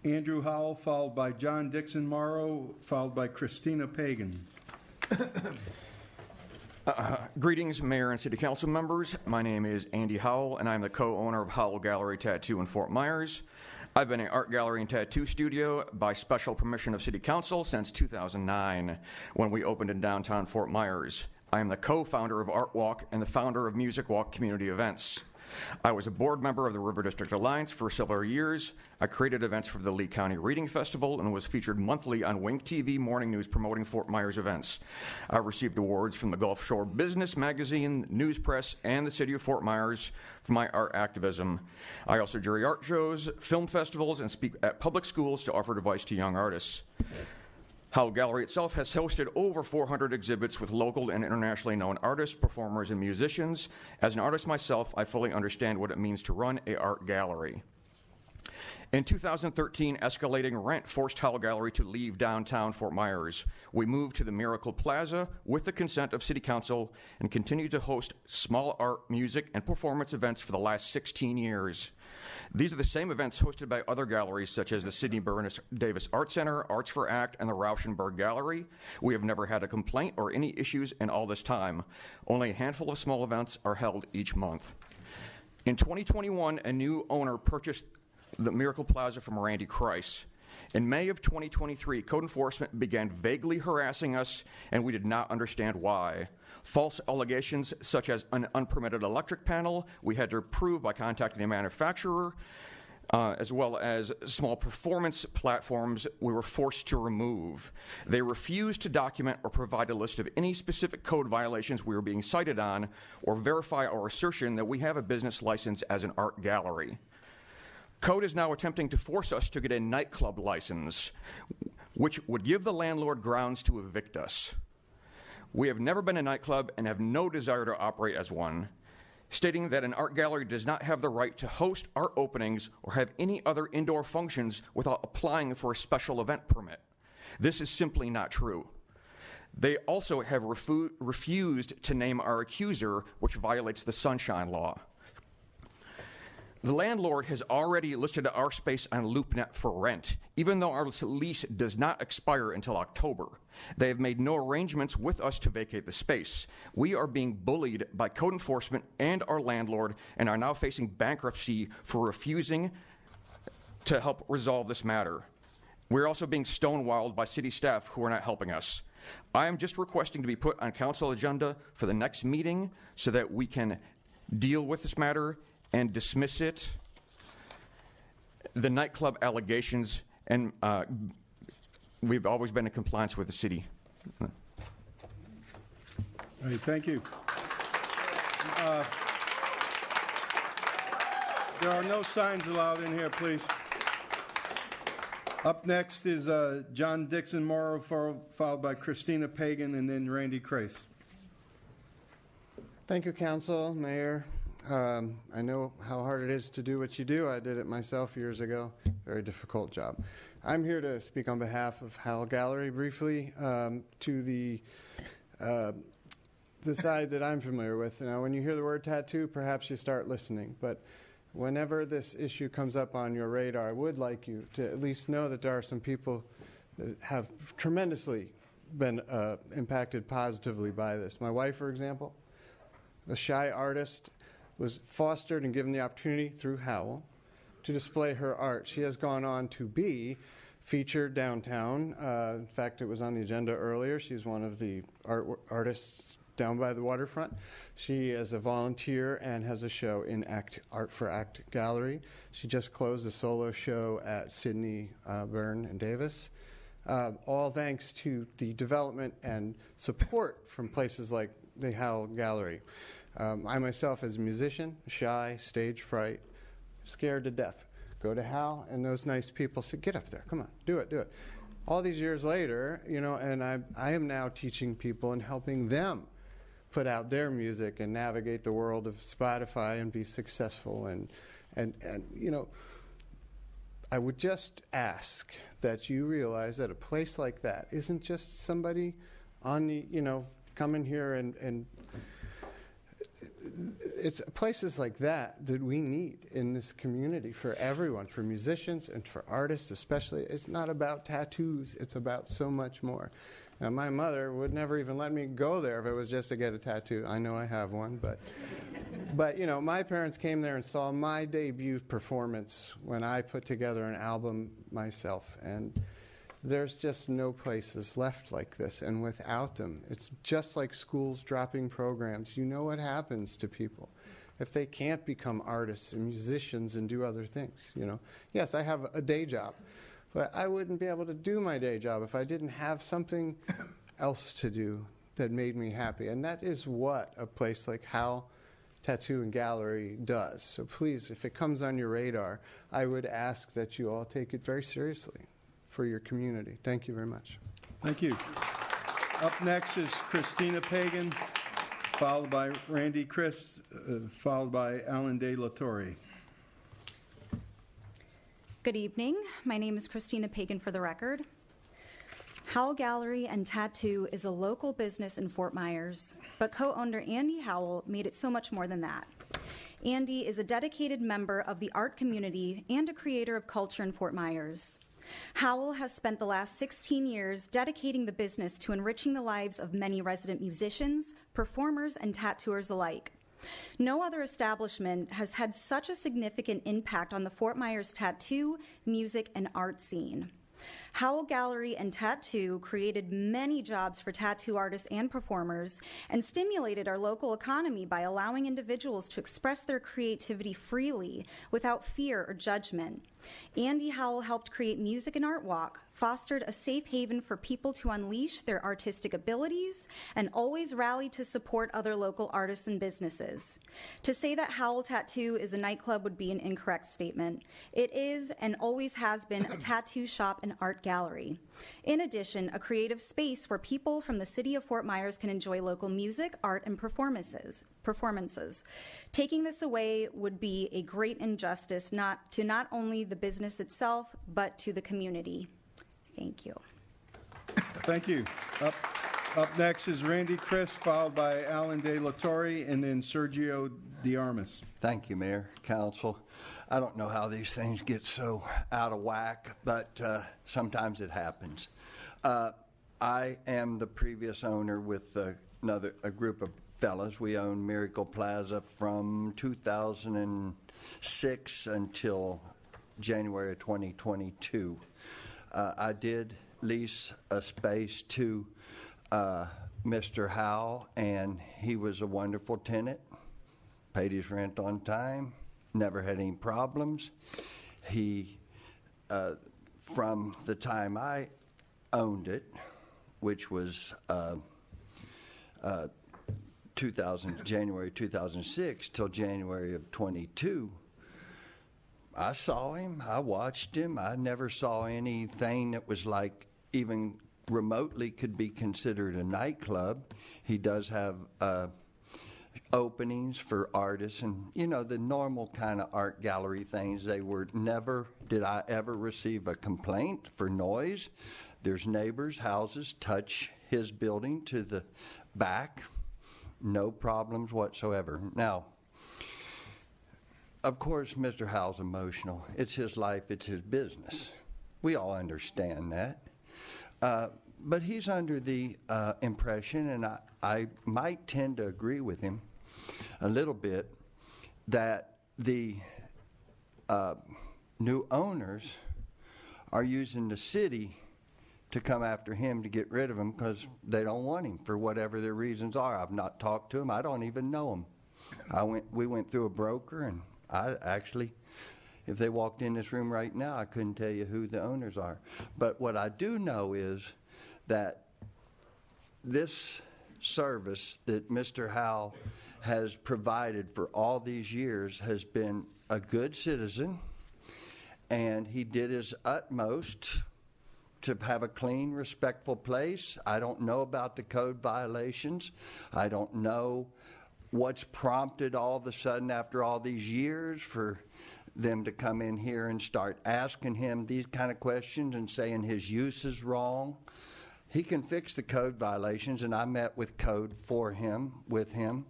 Andrew Howell, followed by John Dixon Morrow, followed by Christina Pagan. Greetings, Mayor and City Council members. My name is Andy Howell, and I'm the co-owner of HOWL Gallery Tattoo in Fort Myers. I've been an art gallery and tattoo studio by special permission of City Council since 2009, when we opened in downtown Fort Myers. I am the co-founder of Art Walk and the founder of Music Walk community events. I was a board member of the River District Alliance for several years. I created events for the Lee County Reading Festival and was featured monthly on Wink TV morning news promoting Fort Myers events. I received awards from the Gulf Shore Business Magazine, News Press, and the City of Fort Myers for my art activism. I also jury art shows, film festivals, and speak at public schools to offer advice to young artists. HOWL Gallery itself has hosted over 400 exhibits with local and internationally known artists, performers, and musicians. As an artist myself, I fully understand what it means to run an art gallery. In 2013, escalating rent forced HOWL Gallery to leave downtown Fort Myers. We moved to the Miracle Plaza with the consent of City Council and continue to host small art, music, and performance events for the last 16 years. These are the same events hosted by other galleries such as the Sidney Bernice Davis Art Center, Arts for Act, and the Rauschenberg Gallery. We have never had a complaint or any issues in all this time. Only a handful of small events are held each month. In 2021, a new owner purchased the Miracle Plaza from Randy Kreis. In May of 2023, code enforcement began vaguely harassing us, and we did not understand why. False allegations such as an unpermitted electric panel we had to prove by contacting the manufacturer, as well as small performance platforms we were forced to remove. They refused to document or provide a list of any specific code violations we were being cited on or verify our assertion that we have a business license as an art gallery. Code is now attempting to force us to get a nightclub license, which would give the landlord grounds to evict us. We have never been a nightclub and have no desire to operate as one, stating that an art gallery does not have the right to host art openings or have any other indoor functions without applying for a special event permit. This is simply not true. They also have refused to name our accuser, which violates the Sunshine Law. The landlord has already listed our space on LoopNet for rent, even though our lease does not expire until October. They have made no arrangements with us to vacate the space. We are being bullied by code enforcement and our landlord and are now facing bankruptcy for refusing to help resolve this matter. We're also being stonewalled by city staff who are not helping us. I am just requesting to be put on council agenda for the next meeting so that we can deal with this matter and dismiss it, the nightclub allegations, and we've always been in compliance with the city. All right, thank you. There are no signs allowed in here, please. Up next is John Dixon Morrow, followed by Christina Pagan, and then Randy Kreis. Thank you, Council, Mayor. I know how hard it is to do what you do. I did it myself years ago. Very difficult job. I'm here to speak on behalf of HOWL Gallery briefly to the side that I'm familiar with. Now, when you hear the word tattoo, perhaps you start listening. But whenever this issue comes up on your radar, I would like you to at least know that there are some people that have tremendously been impacted positively by this. My wife, for example, a shy artist, was fostered and given the opportunity through HOWL to display her art. She has gone on to be featured downtown. In fact, it was on the agenda earlier. She's one of the artists down by the waterfront. She is a volunteer and has a show in Art for Act Gallery. She just closed a solo show at Sidney Byrne and Davis. All thanks to the development and support from places like the HOWL Gallery. I myself, as a musician, shy, stage fright, scared to death. Go to HOWL, and those nice people say, get up there, come on, do it, do it. All these years later, you know, and I am now teaching people and helping them put out their music and navigate the world of Spotify and be successful. And you know, I would just ask that you realize that a place like that isn't just somebody on the, you know, come in here and it's places like that that we need in this community for everyone, for musicians and for artists especially. It's not about tattoos. It's about so much more. Now, my mother would never even let me go there if it was just to get a tattoo. I know I have one, but you know, my parents came there and saw my debut performance when I put together an album myself, and there's just no places left like this. And without them, it's just like schools dropping programs. You know what happens to people if they can't become artists and musicians and do other things, you know. Yes, I have a day job, but I wouldn't be able to do my day job if I didn't have something else to do that made me happy. And that is what a place like HOWL Tattoo and Gallery does. So please, if it comes on your radar, I would ask that you all take it very seriously for your community. Thank you very much. Thank you. Up next is Christina Pagan, followed by Randy Chris, followed by Alan De La Torre. Good evening. My name is Christina Pagan for the record. HOWL Gallery and Tattoo is a local business in Fort Myers, but co-owner Andy Howell made it so much more than that. Andy is a dedicated member of the art community and a creator of culture in Fort Myers. Howell has spent the last 16 years dedicating the business to enriching the lives of many resident musicians, performers, and tattooers alike. No other establishment has had such a significant impact on the Fort Myers tattoo, music, and art scene. HOWL Gallery and Tattoo created many jobs for tattoo artists and performers and stimulated our local economy by allowing individuals to express their creativity freely without fear or judgment. Andy Howell helped create Music and Art Walk, fostered a safe haven for people to unleash their artistic abilities, and always rallied to support other local artists and businesses. To say that HOWL Tattoo is a nightclub would be an incorrect statement. It is and always has been a tattoo shop and art gallery. In addition, a creative space where people from the city of Fort Myers can enjoy local music, art, and performances. Taking this away would be a great injustice not only the business itself, but to the community. Thank you. Thank you. Up next is Randy Chris, followed by Alan De La Torre, and then Sergio DiArmis. Thank you, Mayor, Council. I don't know how these things get so out of whack, but sometimes it happens. I am the previous owner with a group of fellas. We owned Miracle Plaza from 2006 until January of 2022. I did lease a space to Mr. Howell, and he was a wonderful tenant, paid his rent on time, never had any problems. He, from the time I owned it, which was January 2006 till January of 22, I saw him, I watched him. I never saw anything that was like even remotely could be considered a nightclub. He does have openings for artists and, you know, the normal kind of art gallery things. They were never, did I ever receive a complaint for noise. There's neighbors' houses touch his building to the back. No problems whatsoever. Now, of course, Mr. Howell's emotional. It's his life, it's his business. We all understand that. But he's under the impression, and I might tend to agree with him a little bit, that the new owners are using the city to come after him to get rid of him because they don't want him for whatever their reasons are. I've not talked to him. I don't even know him. We went through a broker, and I actually, if they walked in this room right now, I couldn't tell you who the owners are. But what I do know is that this service that Mr. Howell has provided for all these years has been a good citizen, and he did his utmost to have a clean, respectful place. I don't know about the code violations. I don't know what's prompted all of a sudden after all these years for them to come in here and start asking him these kind of questions and saying his use is wrong. He can fix the code violations, and I met with code with him,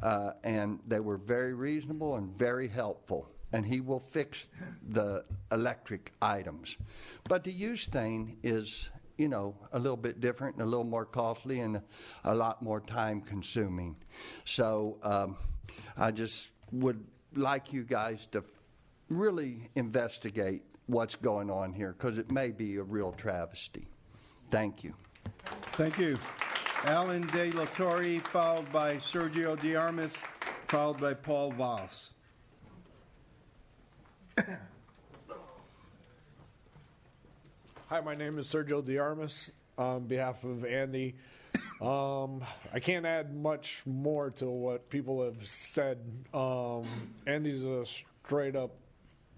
and they were very reasonable and very helpful. And he will fix the electric items. But the use thing is, you know, a little bit different and a little more costly and a lot more time consuming. So I just would like you guys to really investigate what's going on here, because it may be a real travesty. Thank you. Thank you. Alan De La Torre, followed by Sergio DiArmis, followed by Paul Voss. Hi, my name is Sergio DiArmis on behalf of Andy. I can't add much more to what people have said. Andy's a straight up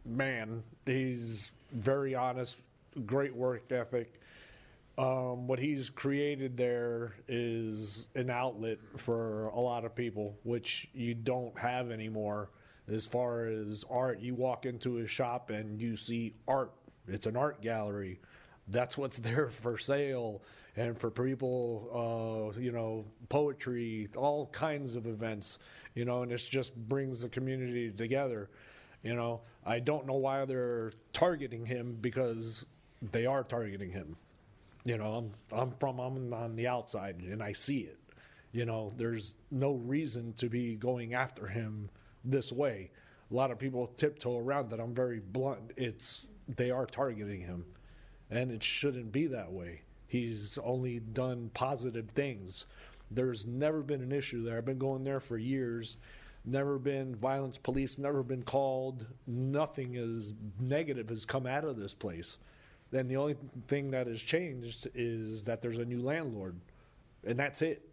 man. He's very honest, great work ethic. What he's created there is an outlet for a lot of people, which you don't have anymore. As far as art, you walk into his shop and you see art. It's an art gallery. That's what's there for sale, and for people, you know, poetry, all kinds of events, you know, and it just brings the community together. You know, I don't know why they're targeting him, because they are targeting him. You know, I'm on the outside and I see it. You know, there's no reason to be going after him this way. A lot of people tiptoe around that. I'm very blunt. They are targeting him, and it shouldn't be that way. He's only done positive things. There's never been an issue there. I've been going there for years. Never been violence police, never been called. Nothing is negative has come out of this place. Then the only thing that has changed is that there's a new landlord, and that's it.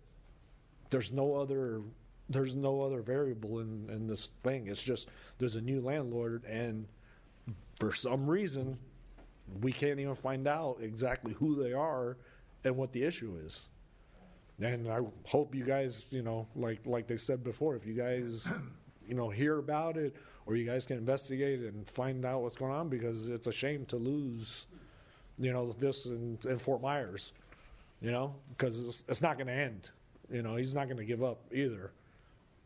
There's no other variable in this thing. It's just there's a new landlord, and for some reason we can't even find out exactly who they are and what the issue is. And I hope you guys, you know, like they said before, if you guys, you know, hear about it, or you guys can investigate and find out what's going on, because it's a shame to lose, you know, this in Fort Myers, you know, because it's not going to end. You know, he's not going to give up either.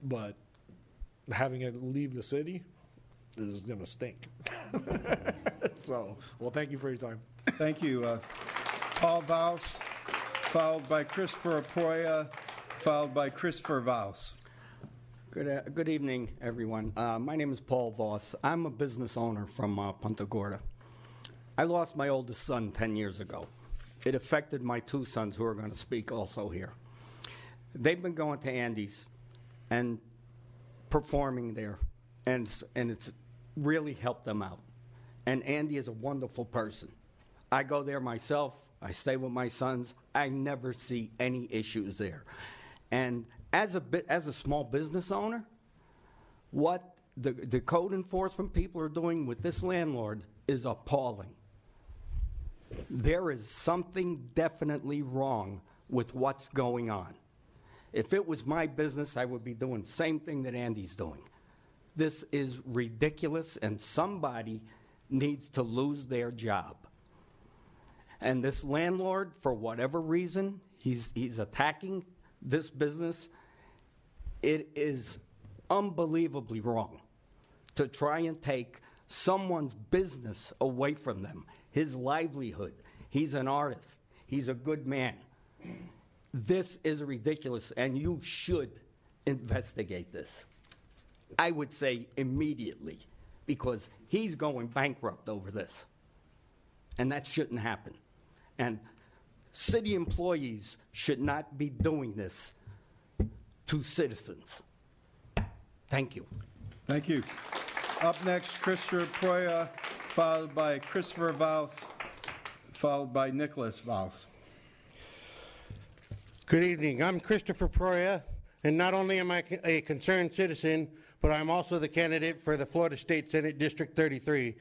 But having it leave the city is going to stink. So, well, thank you for your time. Thank you. Paul Voss, followed by Christopher Prya, followed by Christopher Voss. Good evening, everyone. My name is Paul Voss. I'm a business owner from Punta Gorda. I lost my oldest son 10 years ago. It affected my two sons, who are going to speak also here. They've been going to Andy's and performing there, and it's really helped them out. And Andy is a wonderful person. I go there myself. I stay with my sons. I never see any issues there. And as a small business owner, what the code enforcement people are doing with this landlord is appalling. There is something definitely wrong with what's going on. If it was my business, I would be doing the same thing that Andy's doing. This is ridiculous, and somebody needs to lose their job. And this landlord, for whatever reason, he's attacking this business. It is unbelievably wrong to try and take someone's business away from them, his livelihood. He's an artist. He's a good man. This is ridiculous, and you should investigate this. I would say immediately, because he's going bankrupt over this, and that shouldn't happen. And city employees should not be doing this to citizens. Thank you. Thank you. Up next, Christopher Prya, followed by Christopher Voss, followed by Nicholas Voss. Good evening. I'm Christopher Prya, and not only am I a concerned citizen, but I'm also the candidate for the Florida State Senate District 33.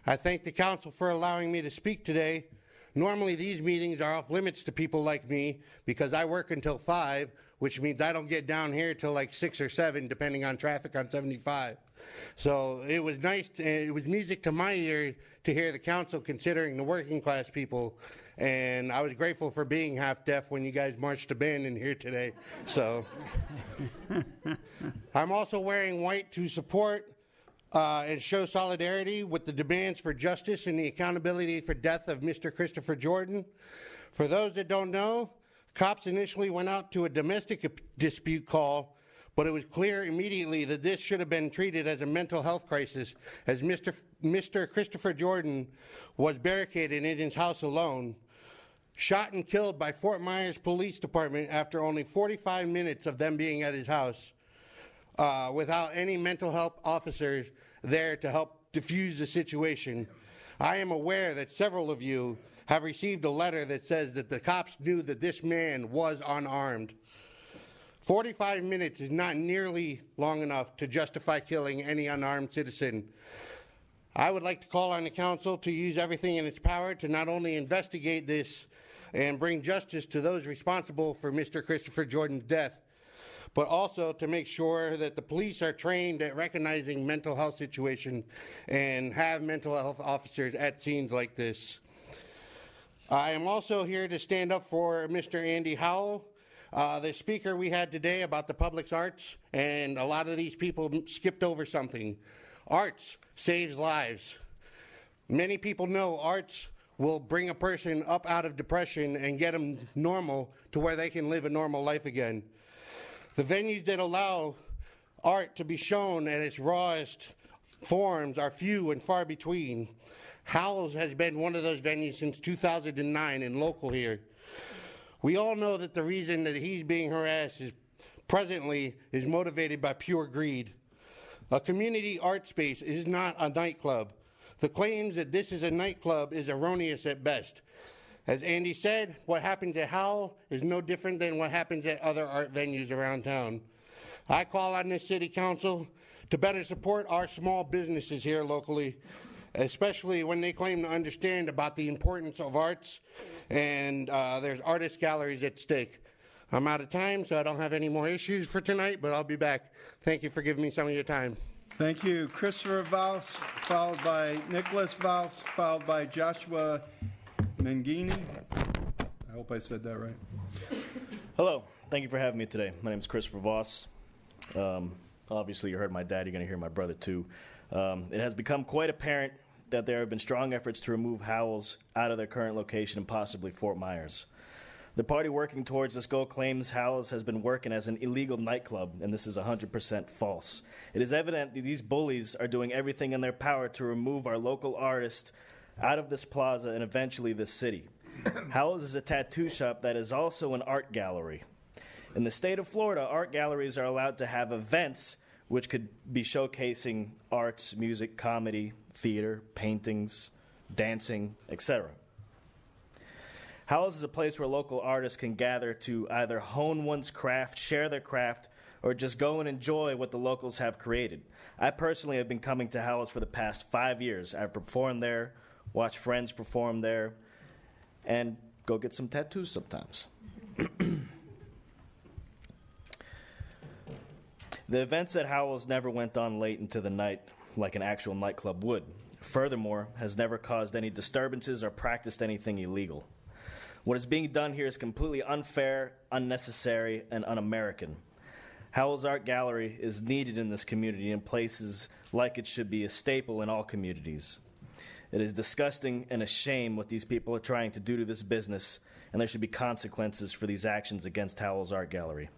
I thank the council for allowing me to speak today. Normally, these meetings are off limits to people like me because I work until 5, which means I don't get down here till like 6 or 7, depending on traffic on 75. So it was nice, it was music to my ear to hear the council considering the working class people, and I was grateful for being half deaf when you guys marched a band in here today. So I'm also wearing white to support and show solidarity with the demands for justice and the accountability for death of Mr. Christopher Jordan. For those that don't know, cops initially went out to a domestic dispute call, but it was clear immediately that this should have been treated as a mental health crisis, as Mr. Christopher Jordan was barricaded in his house alone, shot and killed by Fort Myers Police Department after only 45 minutes of them being at his house, without any mental health officers there to help diffuse the situation. I am aware that several of you have received a letter that says that the cops knew that this man was unarmed. 45 minutes is not nearly long enough to justify killing any unarmed citizen. I would like to call on the council to use everything in its power to not only investigate this and bring justice to those responsible for Mr. Christopher Jordan's death, but also to make sure that the police are trained at recognizing mental health situations and have mental health officers at scenes like this. I am also here to stand up for Mr. Andy Howell, the speaker we had today about the public arts, and a lot of these people skipped over something. Arts saves lives. Many people know arts will bring a person up out of depression and get them normal to where they can live a normal life again. The venues that allow art to be shown at its rawest forms are few and far between. Howell's has been one of those venues since 2009 and local here. We all know that the reason that he's being harassed presently is motivated by pure greed. A community art space is not a nightclub. The claims that this is a nightclub is erroneous at best. As Andy said, what happens at Howell is no different than what happens at other art venues around town. I call on this city council to better support our small businesses here locally, especially when they claim to understand about the importance of arts and there's artist galleries at stake. I'm out of time, so I don't have any more issues for tonight, but I'll be back. Thank you for giving me some of your time. Thank you. Christopher Voss, followed by Nicholas Voss, followed by Joshua Mangini. I hope I said that right. Hello. Thank you for having me today. My name is Christopher Voss. Obviously, you heard my dad. You're going to hear my brother, too. It has become quite apparent that there have been strong efforts to remove Howell's out of their current location and possibly Fort Myers. The party working towards this goal claims Howell's has been working as an illegal nightclub, and this is 100% false. It is evident that these bullies are doing everything in their power to remove our local artists out of this plaza and eventually this city. Howell's is a tattoo shop that is also an art gallery. In the state of Florida, art galleries are allowed to have events which could be showcasing arts, music, comedy, theater, paintings, dancing, etc. Howell's is a place where local artists can gather to either hone one's craft, share their craft, or just go and enjoy what the locals have created. I personally have been coming to Howell's for the past 5 years. I've performed there, watched friends perform there, and go get some tattoos sometimes. The events at Howell's never went on late into the night like an actual nightclub would. Furthermore, has never caused any disturbances or practiced anything illegal. What is being done here is completely unfair, unnecessary, and un-American. Howell's Art Gallery is needed in this community in places like it should be a staple in all communities. It is disgusting and a shame what these people are trying to do to this business, and there should be consequences for these actions against Howell's Art Gallery.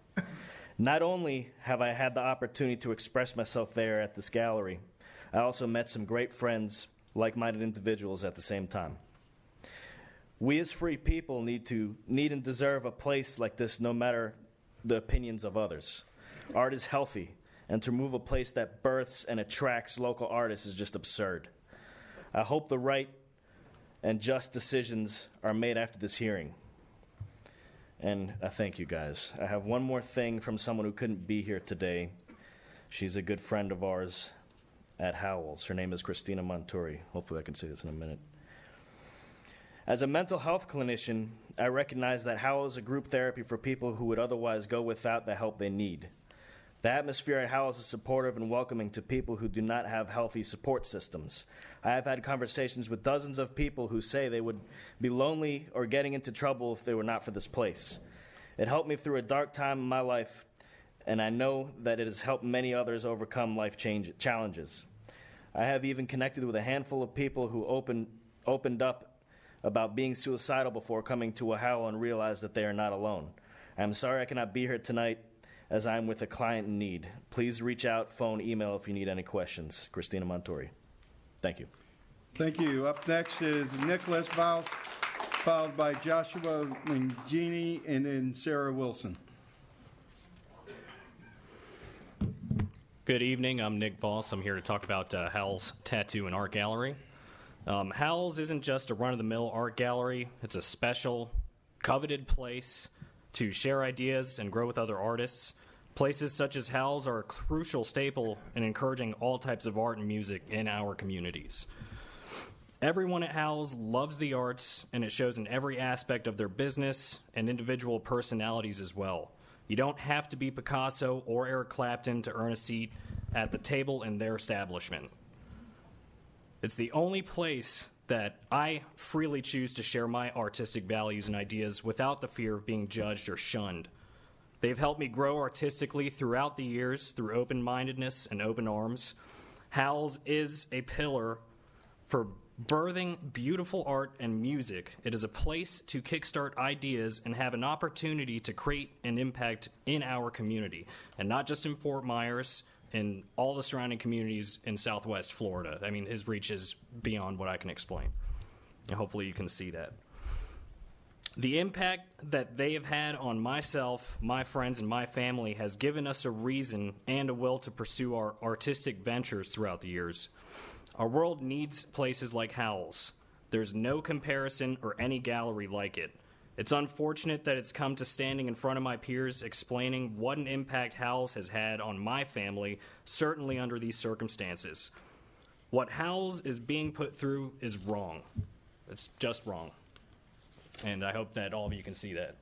Not only have I had the opportunity to express myself there at this gallery, I also met some great friends, like-minded individuals at the same time. We as free people need and deserve a place like this no matter the opinions of others. Art is healthy, and to remove a place that births and attracts local artists is just absurd. I hope the right and just decisions are made after this hearing. And I thank you guys. I have one more thing from someone who couldn't be here today. She's a good friend of ours at Howell's. Her name is Christina Monturi. Hopefully I can say this in a minute. As a mental health clinician, I recognize that HOWL is a group therapy for people who would otherwise go without the help they need. The atmosphere at HOWL is supportive and welcoming to people who do not have healthy support systems. I have had conversations with dozens of people who say they would be lonely or getting into trouble if they were not for this place. It helped me through a dark time in my life, and I know that it has helped many others overcome life challenges. I have even connected with a handful of people who opened up about being suicidal before coming to a HOWL and realized that they are not alone. I am sorry I cannot be here tonight as I am with a client in need. Please reach out, phone, email if you need any questions. Christina Montori. Thank you. Thank you. Up next is Nicholas Voss, followed by Joshua Mangini, and then Sarah Wilson. Good evening. I'm Nick Voss. I'm here to talk about HOWL's Tattoo and Art Gallery. HOWL's isn't just a run-of-the-mill art gallery. It's a special, coveted place to share ideas and grow with other artists. Places such as HOWL's are a crucial staple in encouraging all types of art and music in our communities. Everyone at HOWL's loves the arts, and it shows in every aspect of their business and individual personalities as well. You don't have to be Picasso or Eric Clapton to earn a seat at the table in their establishment. It's the only place that I freely choose to share my artistic values and ideas without the fear of being judged or shunned. They've helped me grow artistically throughout the years through open-mindedness and open arms. HOWL's is a pillar for birthing beautiful art and music. It is a place to kickstart ideas and have an opportunity to create an impact in our community, and not just in Fort Myers, in all the surrounding communities in Southwest Florida. I mean, his reach is beyond what I can explain. And hopefully you can see that. The impact that they have had on myself, my friends, and my family has given us a reason and a will to pursue our artistic ventures throughout the years. Our world needs places like HOWL's. There's no comparison or any gallery like it. It's unfortunate that it's come to standing in front of my peers explaining what an impact HOWL's has had on my family, certainly under these circumstances. What HOWL's is being put through is wrong. It's just wrong. And I hope that all of you can see that.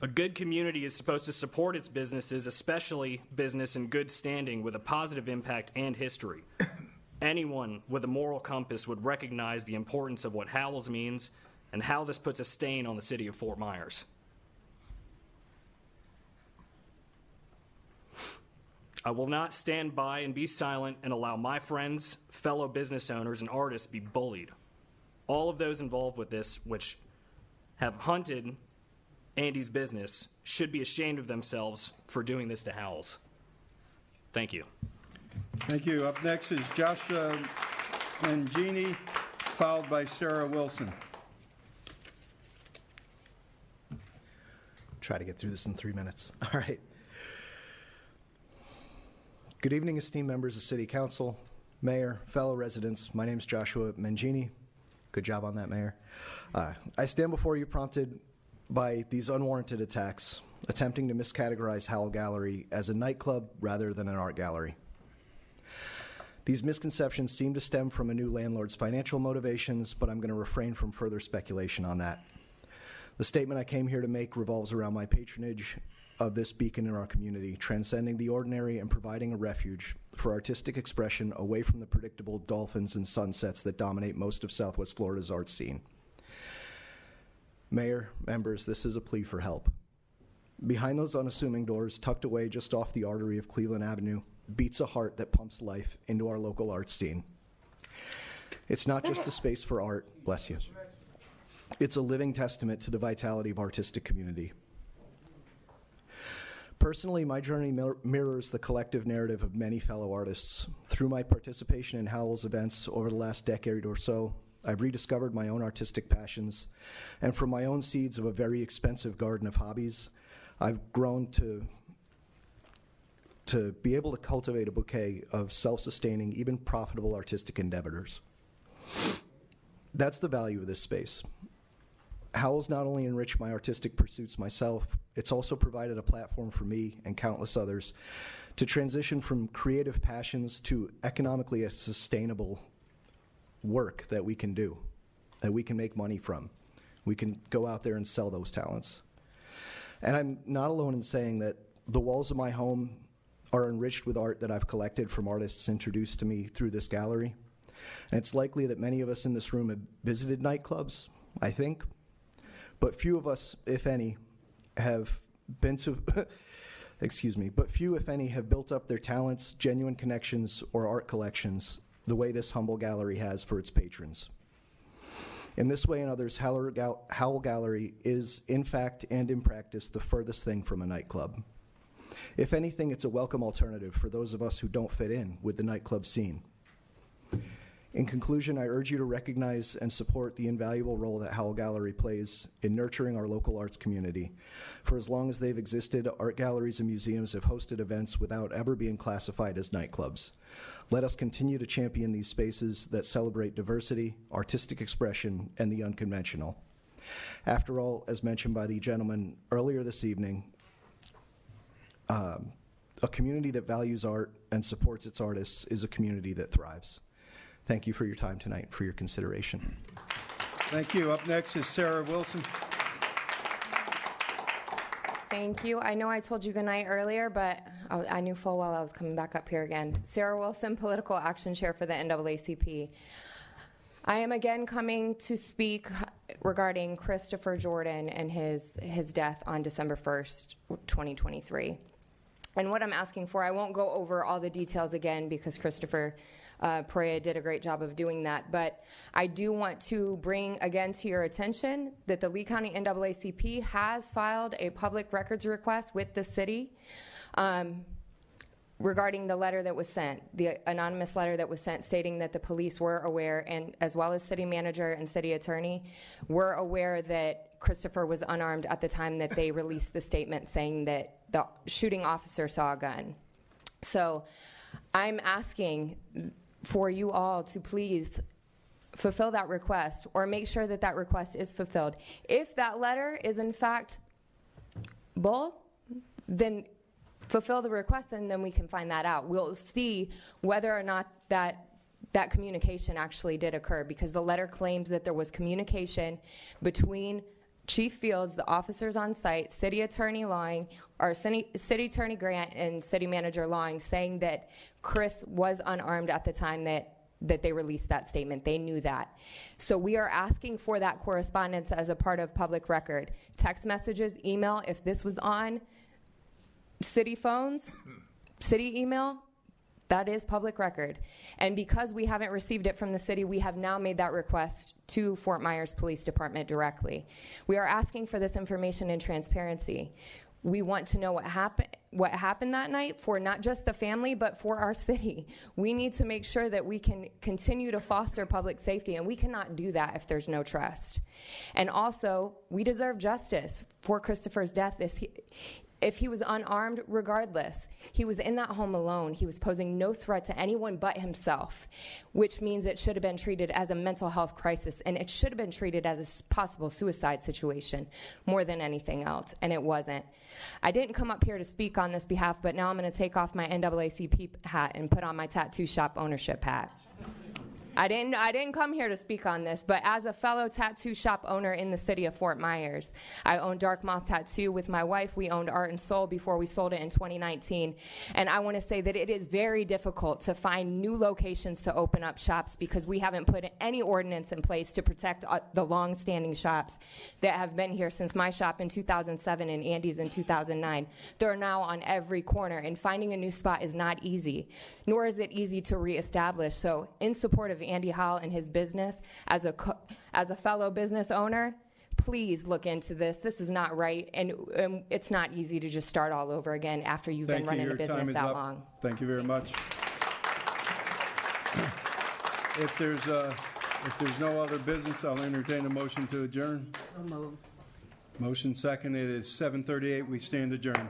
A good community is supposed to support its businesses, especially business in good standing with a positive impact and history. Anyone with a moral compass would recognize the importance of what HOWL's means and how this puts a stain on the city of Fort Myers. I will not stand by and be silent and allow my friends, fellow business owners, and artists be bullied. All of those involved with this, which have hunted Andy's business, should be ashamed of themselves for doing this to HOWL's. Thank you. Thank you. Up next is Joshua Mangini, followed by Sarah Wilson. Try to get through this in 3 minutes. All right. Good evening, esteemed members of City Council, Mayor, fellow residents. My name is Joshua Mangini. Good job on that, Mayor. I stand before you prompted by these unwarranted attacks, attempting to miscategorize HOWL Gallery as a nightclub rather than an art gallery. These misconceptions seem to stem from a new landlord's financial motivations, but I'm going to refrain from further speculation on that. The statement I came here to make revolves around my patronage of this beacon in our community, transcending the ordinary and providing a refuge for artistic expression away from the predictable dolphins and sunsets that dominate most of Southwest Florida's art scene. Mayor, members, this is a plea for help. Behind those unassuming doors, tucked away just off the artery of Cleveland Avenue, beats a heart that pumps life into our local art scene. It's not just a space for art, bless you. It's a living testament to the vitality of artistic community. Personally, my journey mirrors the collective narrative of many fellow artists. Through my participation in HOWL's events over the last decade or so, I've rediscovered my own artistic passions, and from my own seeds of a very expensive garden of hobbies, I've grown to be able to cultivate a bouquet of self-sustaining, even profitable artistic endeavors. That's the value of this space. HOWL's not only enriched my artistic pursuits myself, it's also provided a platform for me and countless others to transition from creative passions to economically sustainable work that we can do, that we can make money from. We can go out there and sell those talents. And I'm not alone in saying that the walls of my home are enriched with art that I've collected from artists introduced to me through this gallery. And it's likely that many of us in this room have visited nightclubs, I think, but few of us, if any, have been to, excuse me, but few, if any, have built up their talents, genuine connections, or art collections the way this humble gallery has for its patrons. In this way and others, HOWL Gallery is, in fact and in practice, the furthest thing from a nightclub. If anything, it's a welcome alternative for those of us who don't fit in with the nightclub scene. In conclusion, I urge you to recognize and support the invaluable role that HOWL Gallery plays in nurturing our local arts community. For as long as they've existed, art galleries and museums have hosted events without ever being classified as nightclubs. Let us continue to champion these spaces that celebrate diversity, artistic expression, and the unconventional. After all, as mentioned by the gentleman earlier this evening, a community that values art and supports its artists is a community that thrives. Thank you for your time tonight, for your consideration. Thank you. Up next is Sarah Wilson. Thank you. I know I told you goodnight earlier, but I knew full well I was coming back up here again. Sarah Wilson, Political Action Chair for the NAACP. I am again coming to speak regarding Christopher Jordan and his death on December 1st, 2023. And what I'm asking for, I won't go over all the details again because Christopher Prya did a great job of doing that, but I do want to bring again to your attention that the Lee County NAACP has filed a public records request with the city regarding the letter that was sent, the anonymous letter that was sent stating that the police were aware, and as well as city manager and city attorney, were aware that Christopher was unarmed at the time that they released the statement saying that the shooting officer saw a gun. So I'm asking for you all to please fulfill that request or make sure that that request is fulfilled. If that letter is in fact bull, then fulfill the request and then we can find that out. We'll see whether or not that communication actually did occur, because the letter claims that there was communication between Chief Fields, the officers on site, City Attorney Lawing, or City Attorney Grant and City Manager Lawing, saying that Chris was unarmed at the time that they released that statement. They knew that. So we are asking for that correspondence as a part of public record. Text messages, email, if this was on city phones, city email, that is public record. And because we haven't received it from the city, we have now made that request to Fort Myers Police Department directly. We are asking for this information and transparency. We want to know what happened that night for not just the family, but for our city. We need to make sure that we can continue to foster public safety, and we cannot do that if there's no trust. And also, we deserve justice for Christopher's death. If he was unarmed, regardless, he was in that home alone. He was posing no threat to anyone but himself, which means it should have been treated as a mental health crisis, and it should have been treated as a possible suicide situation more than anything else, and it wasn't. I didn't come up here to speak on this behalf, but now I'm going to take off my NAACP hat and put on my tattoo shop ownership hat. I didn't come here to speak on this, but as a fellow tattoo shop owner in the city of Fort Myers, I own Dark Moth Tattoo with my wife. We owned Art and Soul before we sold it in 2019. And I want to say that it is very difficult to find new locations to open up shops because we haven't put any ordinance in place to protect the long-standing shops that have been here since my shop in 2007 and Andy's in 2009. They're now on every corner, and finding a new spot is not easy, nor is it easy to reestablish. So in support of Andy Howell and his business, as a fellow business owner, please look into this. This is not right, and it's not easy to just start all over again after you've been running a business that long. Thank you very much. If there's no other business, I'll entertain a motion to adjourn. Motion second. It is 7:38. We stand adjourned.